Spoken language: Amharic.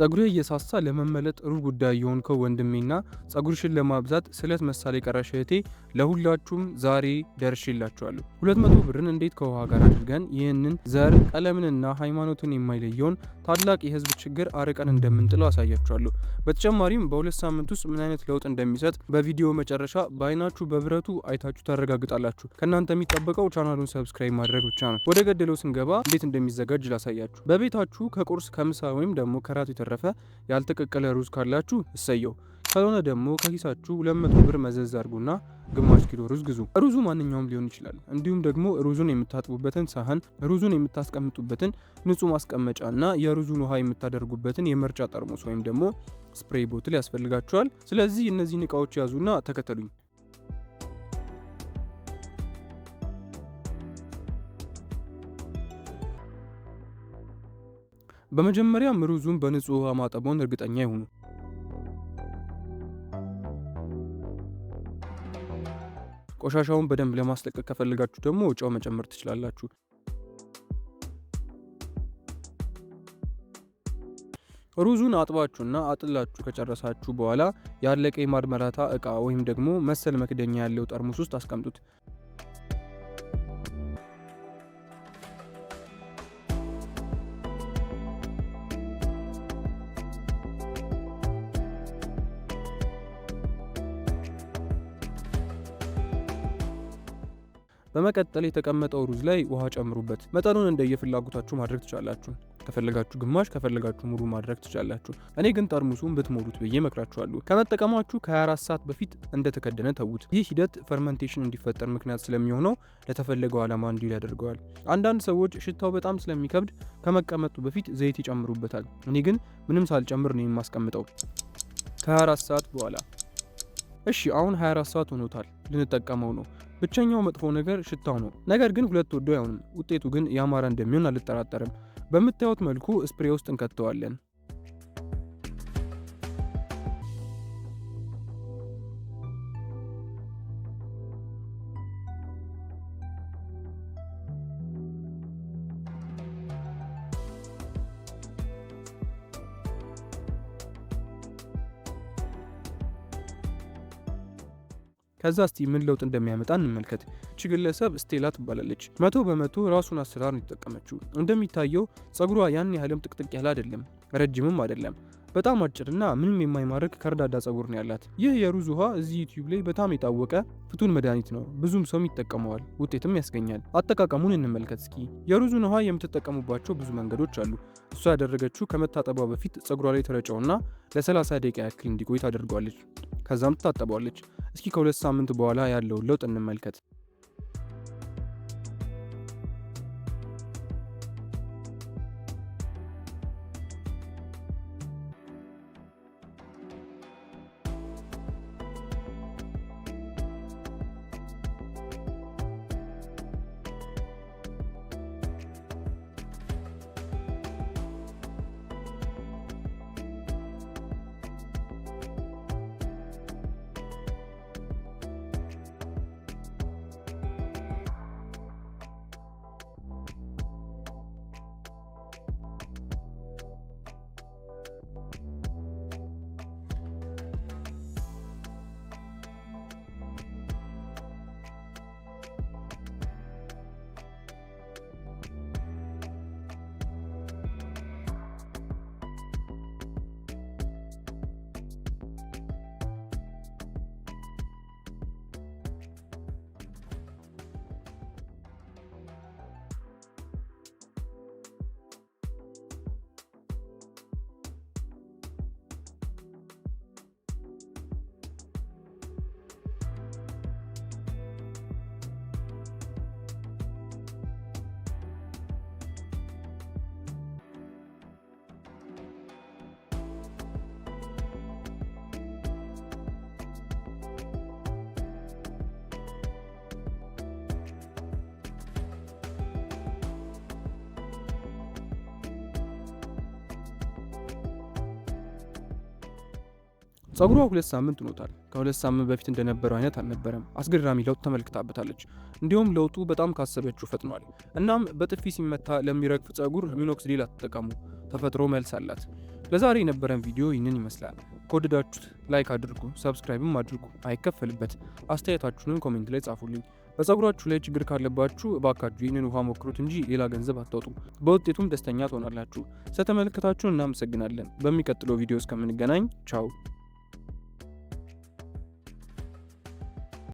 ጸጉሬ እየሳሳ ለመመለጥ ሩብ ጉዳይ የሆንከው ወንድሜና ጸጉርሽን ለማብዛት ስለት መሳል የቀረሽ እህቴ ለሁላችሁም ዛሬ ደርሼላችኋለሁ። 200 ብርን እንዴት ከውሃ ጋር አድርገን ይህንን ዘር ቀለምንና ሃይማኖትን የማይለየውን ታላቅ የህዝብ ችግር አርቀን እንደምንጥለው አሳያችኋለሁ። በተጨማሪም በ2 ሳምንት ውስጥ ምን አይነት ለውጥ እንደሚሰጥ በቪዲዮ መጨረሻ በአይናችሁ በብረቱ አይታችሁ ታረጋግጣላችሁ። ከእናንተ የሚጠበቀው ቻናሉን ሰብስክራይብ ማድረግ ብቻ ነው። ወደ ገደለው ስንገባ እንዴት እንደሚዘጋጅ ላሳያችሁ። በቤታችሁ ከቁርስ ከምሳ ወይም ደግሞ ከራት የተረፈ ያልተቀቀለ ሩዝ ካላችሁ እሰየው። ካልሆነ ደግሞ ከኪሳችሁ 200 ብር መዘዝ አድርጉና ግማሽ ኪሎ ሩዝ ግዙ። ሩዙ ማንኛውም ሊሆን ይችላል። እንዲሁም ደግሞ ሩዙን የምታጥቡበትን ሳህን፣ ሩዙን የምታስቀምጡበትን ንጹህ ማስቀመጫና የሩዙን ውሃ የምታደርጉበትን የመርጫ ጠርሙስ ወይም ደግሞ ስፕሬይ ቦትል ያስፈልጋችኋል። ስለዚህ እነዚህን እቃዎች ያዙና ተከተሉኝ። በመጀመሪያ ሩዙን በንጹህ ውሃ ማጠቡን እርግጠኛ ይሁኑ። ቆሻሻውን በደንብ ለማስለቀቅ ከፈልጋችሁ ደግሞ ጨው መጨመር ትችላላችሁ። ሩዙን አጥባችሁና አጥላችሁ ከጨረሳችሁ በኋላ ያለቀ የማድመራታ እቃ ወይም ደግሞ መሰል መክደኛ ያለው ጠርሙስ ውስጥ አስቀምጡት። በመቀጠል የተቀመጠው ሩዝ ላይ ውሃ ጨምሩበት። መጠኑን እንደየፍላጎታችሁ ማድረግ ትችላላችሁ። ከፈለጋችሁ ግማሽ፣ ከፈለጋችሁ ሙሉ ማድረግ ትችላላችሁ። እኔ ግን ጠርሙሱን ብትሞሉት ብዬ እመክራችኋለሁ። ከመጠቀማችሁ ከ24 ሰዓት በፊት እንደተከደነ ተዉት። ይህ ሂደት ፈርመንቴሽን እንዲፈጠር ምክንያት ስለሚሆነው ለተፈለገው ዓላማ እንዲውል ያደርገዋል። አንዳንድ ሰዎች ሽታው በጣም ስለሚከብድ ከመቀመጡ በፊት ዘይት ይጨምሩበታል። እኔ ግን ምንም ሳልጨምር ነው የማስቀምጠው። ከ24 ሰዓት በኋላ እሺ፣ አሁን 24 ሰዓት ሆኖታል። ልንጠቀመው ነው። ብቸኛው መጥፎ ነገር ሽታው ነው። ነገር ግን ሁለት ወዶ አይሆንም። ውጤቱ ግን ያማረ እንደሚሆን አልጠራጠርም። በምታዩት መልኩ ስፕሬ ውስጥ እንከተዋለን። ከዛ እስቲ ምን ለውጥ እንደሚያመጣ እንመልከት። እቺ ግለሰብ ስቴላ ትባላለች። 100% ራሱን አሰራር ነው የተጠቀመችው። እንደሚታየው ጸጉሯ ያን ያህልም ጥቅጥቅ ያለ አይደለም፣ ረጅምም አይደለም። በጣም አጭርና ምንም የማይማርክ ከርዳዳ ጸጉር ነው ያላት። ይህ የሩዝ ውሃ እዚህ ዩቲዩብ ላይ በጣም የታወቀ ፍቱን መድኃኒት ነው። ብዙም ሰው ይጠቀመዋል፣ ውጤትም ያስገኛል። አጠቃቀሙን እንመልከት እስኪ። የሩዙን ውሃ የምትጠቀሙባቸው ብዙ መንገዶች አሉ። እሷ ያደረገችው ከመታጠቧ በፊት ጸጉሯ ላይ ተረጨውና ለ30 ደቂቃ ያክል እንዲቆይ ታደርገዋለች። ከዛም ትታጠበዋለች። እስኪ ከ2 ሳምንት በኋላ ያለውን ለውጥ እንመልከት። ጸጉሯ 2 ሳምንት ሆኖታል። ከ2 ሳምንት በፊት እንደነበረው አይነት አልነበረም። አስገራሚ ለውጥ ተመልክታበታለች። እንዲሁም ለውጡ በጣም ካሰበችው ፈጥኗል። እናም በጥፊ ሲመታ ለሚረግፍ ጸጉር ሚኖክሲዲል አትጠቀሙ፣ ተፈጥሮ መልስ አላት። ለዛሬ የነበረን ቪዲዮ ይህንን ይመስላል። ከወደዳችሁት ላይክ አድርጉ፣ ሰብስክራይብም አድርጉ፣ አይከፈልበት። አስተያየታችሁንም ኮሜንት ላይ ጻፉልኝ። በፀጉራችሁ ላይ ችግር ካለባችሁ እባካችሁ ይህንን ውሃ ሞክሩት እንጂ ሌላ ገንዘብ አታውጡ። በውጤቱም ደስተኛ ትሆናላችሁ። ስለተመለከታችሁን እናመሰግናለን። በሚቀጥለው ቪዲዮ እስከምንገናኝ ቻው።